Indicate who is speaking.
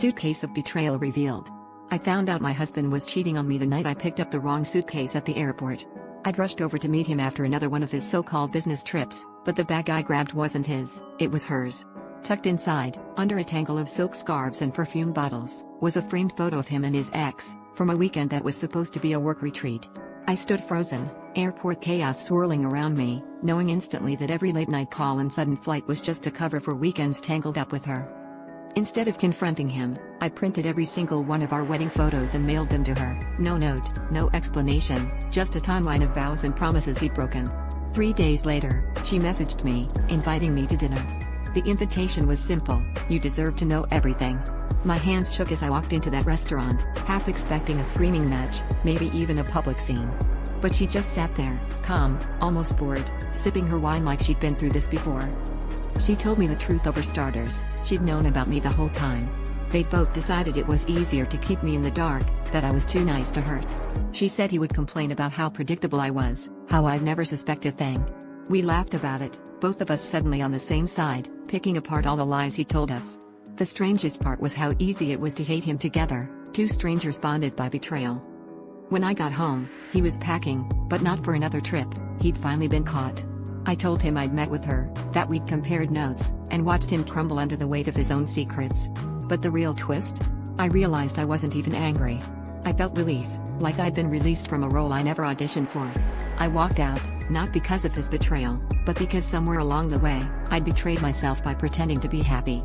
Speaker 1: Suitcase of betrayal revealed. I found out my husband was cheating on me the night I picked up the wrong suitcase at the airport. I'd rushed over to meet him after another one of his so-called business trips, but the bag I grabbed wasn't his, it was hers. Tucked inside, under a tangle of silk scarves and perfume bottles, was a framed photo of him and his ex, from a weekend that was supposed to be a work retreat. I stood frozen, airport chaos swirling around me, knowing instantly that every late-night call and sudden flight was just a cover for weekends tangled up with her. Instead of confronting him, I printed every single one of our wedding photos and mailed them to her. No note, no explanation, just a timeline of vows and promises he'd broken. 3 days later, she messaged me, inviting me to dinner. The invitation was simple: you deserve to know everything. My hands shook as I walked into that restaurant, half expecting a screaming match, maybe even a public scene. But she just sat there, calm, almost bored, sipping her wine like she'd been through this before. She told me the truth over starters: she'd known about me the whole time. They'd both decided it was easier to keep me in the dark, that I was too nice to hurt. She said he would complain about how predictable I was, how I'd never suspect a thing. We laughed about it, both of us suddenly on the same side, picking apart all the lies he told us. The strangest part was how easy it was to hate him together, two strangers bonded by betrayal. When I got home, he was packing, but not for another trip. He'd finally been caught. I told him I'd met with her, that we'd compared notes, and watched him crumble under the weight of his own secrets. But the real twist? I realized I wasn't even angry. I felt relief, like I'd been released from a role I never auditioned for. I walked out, not because of his betrayal, but because somewhere along the way, I'd betrayed myself by pretending to be happy.